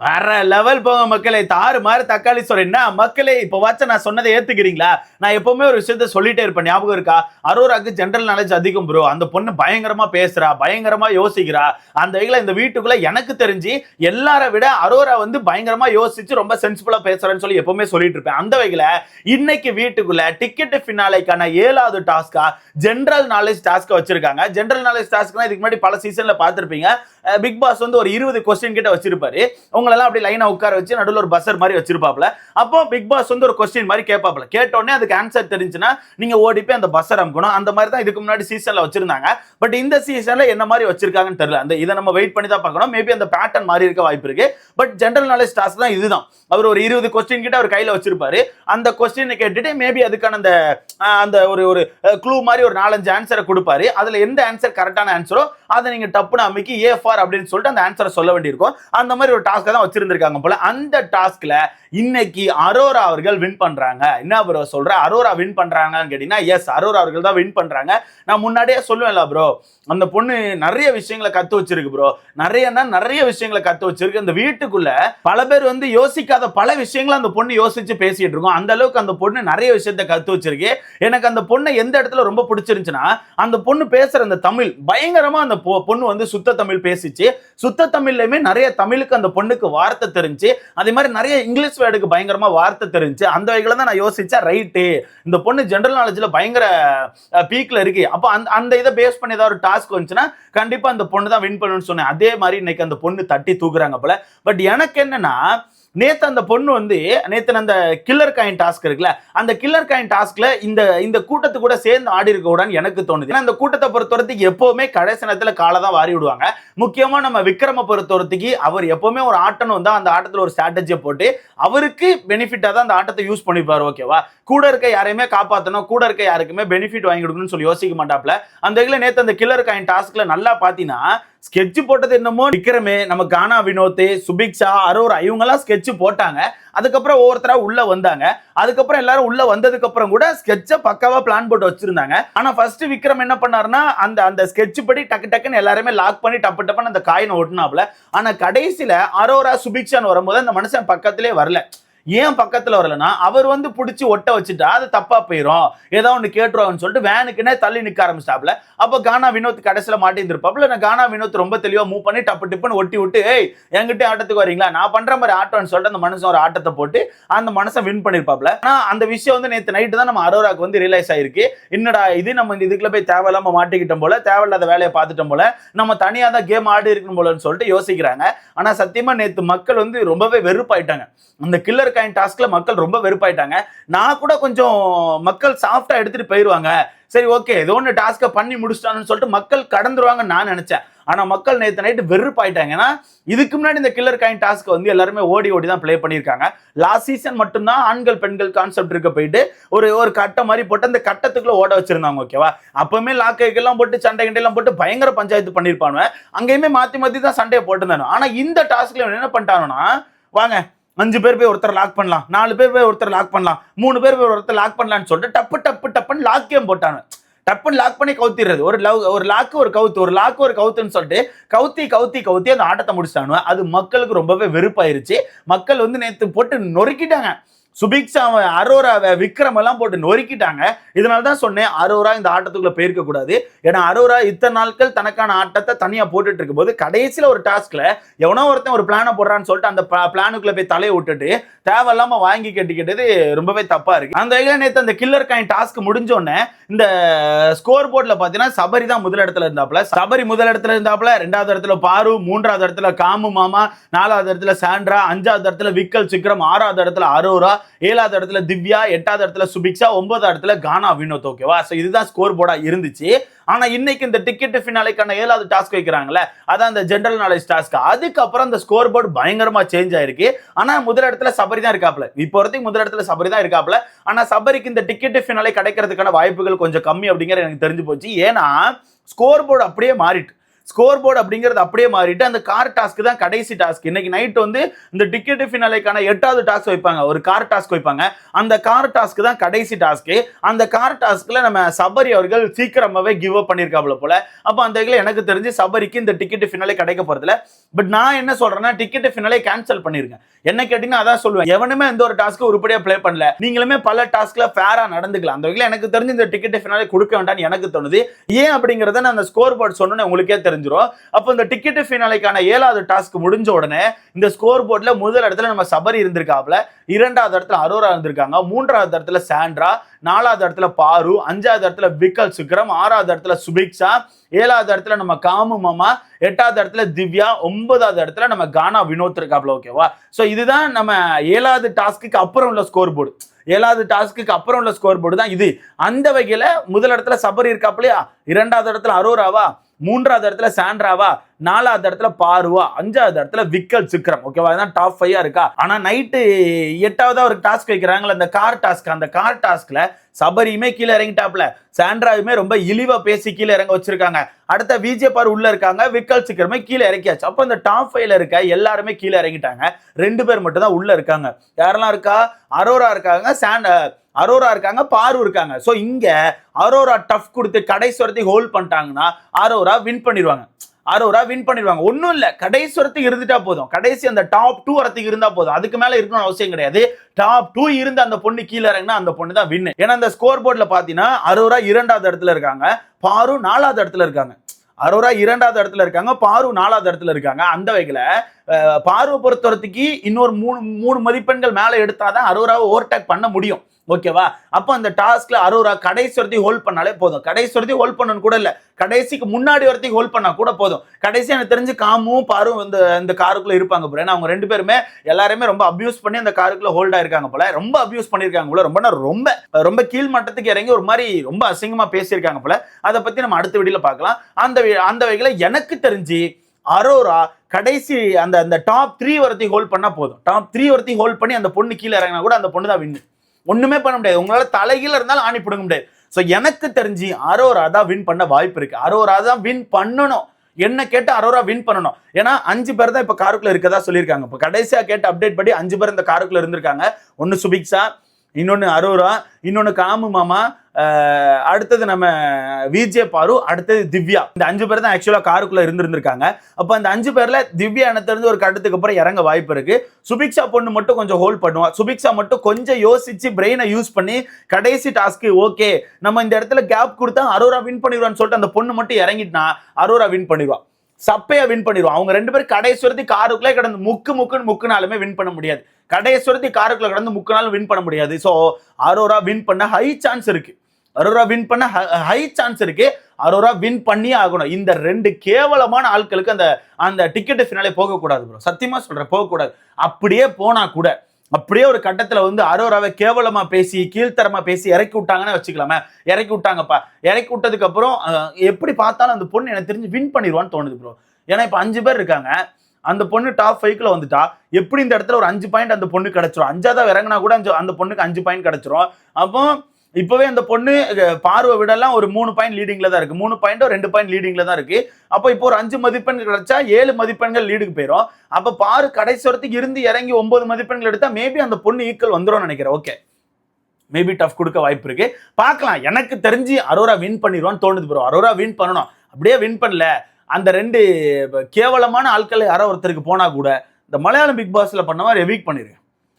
வேற லெவல் போங்க மக்களே. தாறு மாறு தக்காளி சொல்றேன்னா மக்களே, இப்போ வாச்ச நான் சொன்னதை ஏத்துக்கிறீங்களா? நான் எப்பவுமே ஒரு விஷயத்த சொல்லிட்டே இருப்பேன், ஞாபகம் இருக்கா? அரோராக்கு ஜென்ரல் நாலேஜ் அதிகம் ப்ரோ. அந்த பொண்ணு பயங்கரமா பேசுறா, பயங்கரமா யோசிக்கிறா. அந்த வகையில இந்த வீட்டுக்குள்ள எனக்கு தெரிஞ்சு எல்லாரை விட அரோரா வந்து பயங்கரமா யோசிச்சு ரொம்ப சென்சிபிளா பேசுறேன்னு சொல்லி எப்பவுமே சொல்லிட்டு இருப்பேன். அந்த வகையில இன்னைக்கு வீட்டுக்குள்ள டிக்கெட் ஃபினாலேக்கான 7வது டாஸ்கா ஜென்ரல் நாலேஜ் டாஸ்க் வச்சிருக்காங்க. ஜென்ரல் நாலேஜ் டாஸ்க்னா இதுக்கு முன்னாடி பல சீசன்ல பார்த்திருப்பீங்க. பிக் பாஸ் வந்து ஒரு 20 கொஸ்டின் கிட்ட வச்சிருப்பாரு. உங்களெல்லாம் அப்படி லைனா உட்கார வச்சு நடுவில் ஒரு பஸ்ஸர் மாதிரி வச்சிருப்பாப்ல. அப்போ பிக் பாஸ் வந்து ஒரு கொஸ்டின் மாதிரி கேட்பாப்ல. கேட்டோடனே அதுக்கு ஆன்சர் தெரிஞ்சுன்னா நீங்க ஓடி போய் அந்த பஸ்ஸர் அமுக்கணும். அந்த மாதிரி தான் இதுக்கு முன்னாடி சீசன்ல வச்சிருந்தாங்க. பட் இந்த சீசன்ல என்ன மாதிரி வச்சிருக்காங்கன்னு தெரியல. அந்த இதை நம்ம வெயிட் பண்ணி தான் பார்க்கணும். மேபி அந்த பேட்டர்ன் மாறி இருக்க வாய்ப்பு இருக்கு. பட் ஜென்ரல் நாலேஜ் டாஸ்க் தான் இதுதான். அவர் ஒரு 20 கொஸ்டின் கிட்ட அவர் கையில வச்சிருப்பாரு. அந்த கொஸ்டினை கேட்டுட்டு மேபி அதுக்கான அந்த ஒரு க்ளூ மாதிரி ஒரு 4-5 ஆன்சரை கொடுப்பாரு. அதுல எந்த ஆன்சர் கரெக்டான ஆன்சரோ அதை நீங்க டப்புன்னு அமைக்கி ஏ ஃபார் அப்படின்னு சொல்லிட்டு அந்த ஆன்சரை சொல்ல வேண்டியிருக்கும். அந்த மாதிரி ஒரு டாஸ்க் தான் வச்சிருந்திருக்காங்க போல. அந்த டாஸ்க்ல இன்னைக்கு அரோரா அவர்கள் வின் பண்றாங்க. என்ன ப்ரோ சொல்ற, அரோரா வின் பண்றாங்கன்னு கேட்டீங்கன்னா எஸ், அரோரா அவர்கள் தான் வின் பண்றாங்க. நான் முன்னாடியே சொல்லுவேன்ல ப்ரோ, அந்த பொண்ணு நிறைய விஷயங்களை கத்து வச்சிருக்கு ப்ரோ. நிறைய விஷயங்களை கத்து வச்சிருக்கு. அந்த வீட்டுக்குள்ள பல பேர் வந்து யோசிக்காத பல விஷயங்களை அந்த பொண்ணு யோசிச்சு பேசிட்டு இருக்கோம். அந்த அளவுக்கு அந்த பொண்ணு நிறைய விஷயத்தை கத்து வச்சிருக்கு. எனக்கு அந்த பொண்ணை எந்த இடத்துல ரொம்ப பிடிச்சிருந்துச்சுன்னா, அந்த பொண்ணு பேசுற அந்த தமிழ் பயங்கரமா, அந்த பொண்ணு வந்து சுத்த தமிழ் பேசிச்சு. சுத்த தமிழ்லயுமே நிறைய தமிழுக்கு அந்த பொண்ணுக்கு வார்த்தை தெரிஞ்சு, அதே மாதிரி நிறைய இங்கிலீஷ் வேர்டுக்கு பயங்கரமா வார்த்தை தெரிஞ்சு. அந்த வகையில தான் நான் யோசிச்சேன், ரைட்டு இந்த பொண்ணு ஜெனரல் நாலேஜ்ல பயங்கர பீக்ல இருக்கு. அப்ப அந்த இதை பேஸ் பண்ணி ஏதாவது ஒரு டாஸ்க் வந்துச்சுன்னா கண்டிப்பா அந்த பொண்ணு தான் வின் பண்ணணும்னு சொன்னேன். அதே மாதிரி இன்னைக்கு அந்த பொண்ணு தட்டி தூக்குறாங்க போல. பட் எனக்கு என்னன்னா, நேத்து அந்த பொண்ணு வந்து நேத்து அந்த கில்லர் காயின் டாஸ்க் இருக்குல்ல, அந்த கில்லர் காயின் டாஸ்க்ல இந்த கூட்டத்து கூட சேர்ந்து ஆடி இருக்க கூடாதுன்னு எனக்கு தோணுது. ஏன்னா இந்த கூட்டத்தை பொறுத்தவரைக்கும் எப்பவுமே கடைசி நேரத்துல காலை தான் வாரி விடுவாங்க. முக்கியமா நம்ம விக்ரம பொறுத்தவரைக்கும் அவர் எப்பவுமே ஒரு ஆட்டம் வந்தா அந்த ஆட்டத்துல ஒரு ஸ்ட்ராட்டஜியை போட்டு அவருக்கு பெனிஃபிட்டா தான் அந்த ஆட்டத்தை யூஸ் பண்ணிப்பாரு. ஓகேவா? கூட இருக்க யாரையுமே காப்பாற்றணும், கூட இருக்க யாருக்குமே பெனிஃபிட் வாங்கி கொடுக்கணும்னு சொல்லி யோசிக்க மாட்டாப்ல. அந்த வகையில நேத்து அந்த கில்லர் காயின் டாஸ்க்ல நல்லா பாத்தீங்கன்னா, ஸ்கெட்ச் போட்டது என்னமோ விக்ரமே, நம்ம கானா வினோத், சுபிக்ஷா, அரோரா இவங்கெல்லாம் ஸ்கெட்ச் போட்டாங்க. அதுக்கப்புறம் ஒவ்வொருத்தரா உள்ள வந்தாங்க. அதுக்கப்புறம் எல்லாரும் உள்ள வந்ததுக்கு அப்புறம் கூட ஸ்கெட்சை பக்காவா பிளான் போட்டு வச்சிருந்தாங்க. ஆனா ஃபர்ஸ்ட் விக்ரம் என்ன பண்ணாருன்னா, அந்த ஸ்கெட்ச் படி டக்கு டக்குன்னு எல்லாருமே லாக் பண்ணி டப்பு டப்புன்னு அந்த காயினை ஒட்டினாப்ல. ஆனா கடைசியில அரோரா சுபிக்ஷான்னு வரும்போது அந்த மனுஷன் பக்கத்திலே வரல. ஏன் பக்கத்துல வரலன்னா, அவர் வந்து பிடிச்சி ஒட்ட வச்சுட்டா அது தப்பா போயிடும், ஏதோ ஒன்று கேட்டுருவாங்கன்னு சொல்லிட்டு வேனுக்குன்னே தள்ளி நிற்க ஆரம்பிச்சிட்டாப்ல. அப்போ கானா வினோத் கடைசியில மாட்டிருந்திருப்பாப்ல. நான் கானா வினோத் ரொம்ப தெளிவா மூவ் பண்ணி டப்பு டிப்புன்னு ஒட்டி விட்டு, ஏய் என்கிட்ட ஆட்டத்துக்கு வரீங்களா, நான் பண்ற மாதிரி ஆட்டம்னு சொல்லிட்டு அந்த மனுஷன் ஒரு ஆட்டத்தை போட்டு அந்த மனுஷன் வின் பண்ணிருப்பாப்ல. ஆனா அந்த விஷயம் வந்து நேற்று நைட்டு தான் நம்ம அரோராக்கு வந்து ரியலைஸ் ஆயிருக்கு. என்னடா இது, நம்ம இந்த இதுக்குள்ள போய் தேவையில்லாம மாட்டிக்கிட்டோம் போல, தேவையில்லாத வேலையை பார்த்துட்டோம் போல, நம்ம தனியா தான் கேம் ஆடி இருக்கணும் போலன்னு சொல்லிட்டு யோசிக்கிறாங்க. ஆனா சத்தியமா நேற்று மக்கள் வந்து ரொம்பவே வெறுப்பாயிட்டாங்க. அந்த கில்லர் காயின் டாஸ்க்ல மக்கள் ரொம்ப வெறுப்பாயிட்டாங்க. நான் கூட கொஞ்சம் மக்கள் சாஃப்டா எடுத்துட்டு போயிருவாங்க, சரி ஓகே ஏதோ ஒன்று டாஸ்கை பண்ணி முடிச்சிட்டான்னு சொல்லிட்டு மக்கள் கடந்துருவாங்கன்னு நான் நினைச்சேன். ஆனா மக்கள் நேற்று நைட்டு வெறுப்பாயிட்டாங்க. ஏன்னா இதுக்கு முன்னாடி இந்த கில்லர் காயின் டாஸ்க் வந்து எல்லாருமே ஓடி ஓடி தான் பிளே பண்ணியிருக்காங்க. லாஸ்ட் சீசன் மட்டும்தான் ஆண்கள் பெண்கள் கான்செப்ட் இருக்க போயிட்டு ஒரு கட்டம் மாதிரி போட்டு அந்த கட்டத்துக்குள்ள ஓட வச்சிருந்தாங்க. ஓகேவா? அப்பவுமே லாக்கைக்கெல்லாம் போட்டு சண்டை கண்டையெல்லாம் போட்டு பயங்கர பஞ்சாயத்து பண்ணியிருப்பாங்க. அங்கேயுமே மாத்தி மாத்தி தான் சண்டையை போட்டுருந்தாங்க. ஆனா இந்த டாஸ்க்ல என்ன பண்ணிட்டாங்கன்னா, வாங்க 5 பேர் போய் ஒருத்தர் லாக் பண்ணலாம், 4 பேர் போய் ஒருத்தர் லாக் பண்ணலாம், 3 பேர் போய் ஒருத்தர் லாக் பண்ணலாம்னு சொல்லிட்டு டப்புன்னு லாக் கேம் போட்டாங்க. டப்புன்னு லாக் பண்ணி கவுத்திடுறது. ஒரு லாக்கு ஒரு கவுத்து, ஒரு லாக்கு ஒரு கவுத்துன்னு சொல்லிட்டு கவுத்தி அந்த ஆட்டத்தை முடிச்சிட்டானுவ. அது மக்களுக்கு ரொம்பவே வெறுப்பாயிருச்சு. மக்கள் வந்து நேற்று போட்டு நொறுக்கிட்டாங்க. சுபிக்ஷா, அரோரா, விக்ரம் எல்லாம் போட்டு நொறுக்கிட்டாங்க. இதனால தான் சொன்னேன், அரோரா இந்த ஆட்டத்துக்குள்ள போயிருக்க கூடாது. ஏன்னா அரோரா இத்தனை நாட்கள் தனக்கான ஆட்டத்தை தனியா போட்டுட்டு இருக்கும் போது கடைசியில ஒரு டாஸ்க்ல எவனோ ஒருத்தன் ஒரு பிளானை போடுறான்னு சொல்லிட்டு அந்த பிளானுக்குள்ள போய் தலையை விட்டுட்டு தேவையில்லாம வாங்கி கேட்டது ரொம்பவே தப்பா இருக்கு. அந்த வகையில நேற்று அந்த கில்லர் காயின் டாஸ்க் முடிஞ்சோடனே இந்த ஸ்கோர் போர்ட்ல பாத்தீங்கன்னா சபரி தான் முதலிடத்துல இருந்தாப்ல. சபரி முதலிடத்துல இருந்தாப்ல, 2வது இடத்துல பாரு, 3வது இடத்துல காமு மாமா, 4வது இடத்துல சாண்ட்ரா, 5வது இடத்துல விக்கல் சிக்ரம், 6வது இடத்துல அரோரா, 7வது இடத்துல திவ்யா, 8வது இடத்துல சுபிக்ஷா, 9வது இடத்துல கானா வினோத். ஓகேவா? சோ இதுதான் ஸ்கோர் போர்டா இருந்துச்சு. ஆனா இன்னைக்கு இந்த டிக்கெட் ஃபினாலேக்கான 7வது டாஸ்க் வைக்கிறாங்கல்ல, அதான் இந்த ஜெனரல் நாலேஜ் டாஸ்க். அதுக்கப்புறம் இந்த ஸ்கோர் போர்டு பயங்கரமா சேஞ்ச் ஆயிருக்கு. ஆனா முதலிடத்துல சபரி தான் இருக்காப்ல. இப்போ வரைக்கும் முதலிடத்துல சபரி தான் இருக்காப்ல. ஆனா சபரிக்கு இந்த டிக்கெட் ஃபினாலே கிடைக்கிறதுக்கான வாய்ப்புகள் கொஞ்சம் கம்மி அப்படிங்கிற எனக்கு தெரிஞ்சு போச்சு. ஏன்னா ஸ்கோர் போர்டு அப்படியே மாறிட்டு ஸ்கோர் போர்டு அப்படிங்கிறது அப்படியே மாறிட்டு அந்த கார் டாஸ்க் தான் கடைசி டாஸ்க். இன்னைக்கு நைட் வந்து இந்த டிக்கெட் ஃபினாலேக்கான 8வது டாஸ்க் வைப்பாங்க, ஒரு கார் டாஸ்க் வைப்பாங்க. அந்த கார் டாஸ்க் தான் கடைசி டாஸ்க். அந்த கார் டாஸ்க்ல நம்ம சபரி அவர்கள் சீக்கிரமாவே கிவ் அப் பண்ணிருக்காப்ல போல. அப்ப அந்த வகையில எனக்கு தெரிஞ்சு சபரிக்கு இந்த டிக்கெட் ஃபினாலே கிடைக்க போறதுல. பட் நான் என்ன சொல்றேன்னா டிக்கெட் ஃபினாலே கேன்சல் பண்ணிருங்க. என்ன கேட்டீங்கன்னா அதான் சொல்லுவேன், எவனுமே எந்த ஒரு டாஸ்க் உருப்படியா ப்ளே பண்ணல, நீங்களுமே பல டாஸ்க்ல ஃபேரா நடந்துக்கலாம். அந்த வகையில எனக்கு தெரிஞ்சு இந்த டிக்கெட் ஃபினாலே கொடுக்க வேண்டாம்னு எனக்கு தோணுது. ஏன் அப்படிங்கறத நான் அந்த ஸ்கோர் போர்டு சொன்னேன் உங்களுக்கே தெரிஞ்சிரும். அப்ப இந்த டிக்கெட் ஃபினாலேக்கான 7வது டாஸ்க் முடிஞ்ச உடனே இந்த ஸ்கோர் போர்டுல முதல் இடத்துல நம்ம சபரி இருந்திருக்காப்ல, 2வது இடத்துல அரோரா இருந்திருக்காங்க, 3வது இடத்துல சாண்ட்ரா, 4வது இடத்துல பாரு, 5வது இடத்துல விக்கல் சுக்ரம், 6வது இடத்துல சுபிக்ஷா, 7வது இடத்துல நம்ம காமு மாமா, 8வது இடத்துல திவ்யா, 9வது இடத்துல நம்ம கானா வினோத் இருக்காப்ல. ஓகேவா? சோ இதுதான் நம்ம 7வது டாஸ்க்கு அப்புறம் உள்ள ஸ்கோர் போர்டு. 7வது டாஸ்க்கு அப்புறம் உள்ள ஸ்கோர் போர்டு தான் இது. அந்த வகையில முதல் இடத்துல சபரி இருக்காப்லையா, 2வது இடத்துல அரோராவா, 3வது இடத்துல சாண்ட்ராவா, 4வது இடத்துல பாருவா, 5வது இடத்துல விக்கல் சுக்ரம். ஓகேவா? இதான் டாப் 5 இருக்கா. ஆனா நைட்டு 8வது ஒரு டாஸ்க் வைக்கிறாங்களா, அந்த கார் டாஸ்க். அந்த கார் டாஸ்க்ல சபரியுமே கீழே இறங்கிட்டாப்ல, சாண்ட்ராவுமே ரொம்ப இழிவா பேசி கீழே இறங்க வச்சிருக்காங்க. அடுத்த விஜய் பாரு உள்ள இருக்காங்க, விக்கல் சுக்ரமே கீழே இறக்கியாச்சு. அப்ப இந்த டாப் 5ல இருக்க எல்லாருமே கீழே இறங்கிட்டாங்க. 2 பேர் மட்டும் தான் உள்ள இருக்காங்க. யாரெல்லாம் இருக்கா? அரோரா இருக்காங்க, அரோரா இருக்காங்க, பாரு இருக்காங்க. சோ இங்க அரோரா டஃப் கொடுத்து கடைசி வரைக்கும் ஹோல்ட் பண்ணிட்டாங்கன்னா அரோரா வின் பண்ணிடுவாங்க. ஒன்னும் இல்ல, கடைசி வரைக்கும் இருந்துட்டா போதும். கடைசி அந்த டாப் 2 வரத்துக்கு இருந்தா போதும், அதுக்கு மேல இருக்கணும் அவசியம் கிடையாது. டாப் 2 இருந்து அந்த பொண்ணு கீழே இறங்கினா அந்த பொண்ணு தான் வின். ஏன்னா அந்த ஸ்கோர் போர்டுல பாத்தீங்கன்னா அரோரா 2வது இடத்துல இருக்காங்க, பாரு 4வது இடத்துல இருக்காங்க. அரோரா 2வது இடத்துல இருக்காங்க, பாரு 4வது இடத்துல இருக்காங்க. அந்த வகையில பார்வை பொறுத்தவரைக்கு இன்னொரு 3 மதிப்பெண்கள் மேல எடுத்தாதான் அரோராவை ஓவர்டேக் பண்ண முடியும். ஓகேவா? அப்ப அந்த டாஸ்க்ல அரோரா கடைசி வரைக்கும் ஹோல்ட் பண்ணாலே போதும். கடைசி வரைக்கும் ஹோல்ட் பண்ணணும் கூட இல்ல, கடைசிக்கு முன்னாடி வரைக்கும் ஹோல்ட் பண்ணா கூட போதும். கடைசி எனக்கு தெரிஞ்சு காமும் பாரும் இந்த காருக்குள்ள இருப்பாங்க போல. ஏன்னா அவங்க 2 பேருமே எல்லாருமே ரொம்ப அபியூஸ் பண்ணி அந்த காருக்குள்ள ஹோல்ட் ஆயிருக்காங்க போல. ரொம்ப அபியூஸ் பண்ணிருக்காங்க போல. ரொம்ப ரொம்ப கீழ் மட்டத்துக்கு இறங்கி ஒரு மாதிரி ரொம்ப அசிங்கமா பேசியிருக்காங்க போல. அதை பத்தி நம்ம அடுத்த வீடியோல பார்க்கலாம். அந்த வகையில எனக்கு தெரிஞ்சு அரோரா கடைசி அந்த டாப் 3 வரத்தையும் ஹோல்ட் பண்ணா போதும். டாப் 3 வரத்தையும் ஹோல்ட் பண்ணி அந்த பொண்ணு கீழே இறங்கினா கூட அந்த பொண்ணு தான் வின். ஒண்ணுமே பண்ண முடியாது, உங்களால தலைகீழ இருந்தாலும் ஆணி பிடுங்க முடியாது. சோ எனக்கு தெரிஞ்சு அரோரா தான் வின் பண்ண வாய்ப்பு இருக்கு. அரோரா தான் வின் பண்ணணும். என்ன கேட்டு அரோரா வின் பண்ணணும். ஏன்னா 5 பேர் தான் இப்ப காருக்குள்ள இருக்கதா சொல்லியிருக்காங்க. இப்ப கடைசியா கேட்ட அப்டேட் படி 5 பேர் இந்த காருக்குள்ள இருந்திருக்காங்க. ஒன்னு சுபிக்ஷா, இன்னொன்னு அரோரா, இன்னொன்னு காமு மாமா, அடுத்தது நம்ம விஜய் பாரு, அடுத்தது திவ்யா. இந்த 5 பேர் தான் ஆக்சுவலா காருக்குள்ள இருந்திருக்காங்க. அப்ப அந்த 5 பேர்ல திவ்யா என்ன தெரிஞ்சு ஒரு கட்டத்துக்கு அப்புறம் இறங்க வாய்ப்பு இருக்கு. சுபிக்ஷா பொண்ணு மட்டும் கொஞ்சம் ஹோல்ட் பண்ணுவா. சுபிக்ஷா மட்டும் கொஞ்சம் யோசிச்சு பிரெயினை யூஸ் பண்ணி கடைசி டாஸ்க்கு ஓகே நம்ம இந்த இடத்துல கேப் கொடுத்தா அரோரா வின் பண்ணிடுவான்னு சொல்லிட்டு அந்த பொண்ணு மட்டும் இறங்கிட்டா அரோரா வின் பண்ணிடுவா. சப்பையா வின் பண்ணிடுவோம். அவங்க 2 பேரும் கடைசுவரத்தி காருக்குள்ளே கடந்து முக்குனாலுமே வின் பண்ண முடியாது. கடைசுவரத்தி காருக்குள்ள கடந்து முக்குனாலும் வின் பண்ண முடியாது. சோ அரோரா வின் பண்ண ஹை சான்ஸ் இருக்கு. அரோரா வின் பண்ணியே ஆகணும். இந்த 2 கேவலமான ஆட்களுக்கு அந்த டிக்கெட் ஃபினாலே போகக்கூடாது ப்ரோ. சத்தியமா சொல்றேன், போகக்கூடாது. அப்படியே போனா கூட அப்படியே ஒரு கட்டத்துல வந்து அரோராவை கேவலமா பேசி கீழ்த்தரமா பேசி இறக்கி விட்டாங்கன்னு வச்சுக்கலாமே. இறக்கி விட்டாங்கப்பா. இறக்கி விட்டதுக்கு அப்புறம் எப்படி பார்த்தாலும் அந்த பொண்ணு எனக்கு தெரிஞ்சு வின் பண்ணிடுவான்னு தோணுது ப்ரோ. ஏன்னா இப்ப 5 பேர் இருக்காங்க, அந்த பொண்ணு டாப் 5க்குள்ள வந்துட்டா எப்படி இந்த இடத்துல ஒரு 5 பாயிண்ட் அந்த பொண்ணு கிடைச்சிரும். 5ஆவது இறங்கினா கூட அந்த பொண்ணுக்கு 5 பாயிண்ட் கிடைச்சிரும். அப்போ இப்பவே அந்த பொண்ணு பார்வை விடலாம் ஒரு 3 பாயிண்ட் லீடிங்ல தான் இருக்கு. 3 பாயிண்டோ 2 பாயிண்ட் லீடிங்ல தான் இருக்கு. அப்போ இப்போ ஒரு 5 மதிப்பெண்கள் கிடைச்சா 7 மதிப்பெண்கள் லீடுக்கு போயிடும். அப்ப பாரு கடைசி வரத்துக்கு இருந்து இறங்கி 9 மதிப்பெண்கள் எடுத்தா மேபி அந்த பொண்ணு ஈக்குவல் வந்துடும் நினைக்கிறேன். ஓகே, மேபி டஃப் கொடுக்க வாய்ப்பு இருக்கு, பார்க்கலாம். எனக்கு தெரிஞ்சு அரோரா வின் பண்ணிடுவான்னு தோணுது ப்ரோ. அரோரா வின் பண்ணணும். அப்படியே வின் பண்ணல அந்த 2 கேவலமான ஆட்கள் யாரோ ஒருத்தருக்கு போனா கூட இந்த மலையாளம் பிக் பாஸ்ல பண்ண மாதிரி எவிக் பண்ணிருக்கேன்.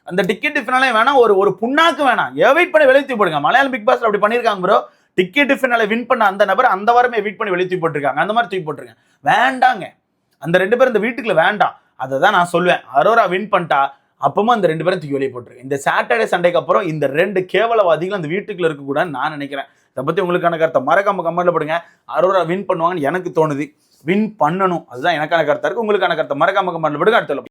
அந்த டிக்கெட் ஃபினாலே வேணாம், ஒரு புண்ணாக்கு வேணாம், எவிட் பண்ணி வெளியே தூக்கி போடுங்க. மலையாளம் பிக் பாஸ்ல அப்படி பண்ணிருக்காங்க ப்ரோ. டிக்கெட் ஃபினாலே வின் பண்ண அந்த நபர் அந்த வாரமே எவிட் பண்ணி வெளியே தூக்கி போட்டிருக்காங்க. அந்த மாதிரி தூக்கி போட்டிருக்கேன். வேண்டாங்க, அந்த 2 பேரும் இந்த வீட்டுக்குள்ள வேண்டாம். அதை தான் நான் சொல்லுவேன். அரோரா வின் பண்ணிட்டா அப்பவும் அந்த 2 பேரும் தூக்கி வெளியே போட்டிருக்கேன். இந்த சாட்டர்டே சண்டேக்கு அப்புறம் இந்த 2 கேவலவாதிகள் அந்த வீட்டுக்குள்ள இருக்கக்கூடாதுன்னு நான் நினைக்கிறேன். இதை பத்தி உங்களுக்கான கருத்தை மறக்காம கமெண்ட்ல போடுங்க. அரோரா வின் பண்ணுவாங்கன்னு எனக்கு தோணுது. வின் பண்ணணும், அதுதான் எனக்கான கருத்தா இருக்கு. உங்களுக்கான கருத்தை மறக்காம கமெண்ட்ல போடுங்க. அடுத்த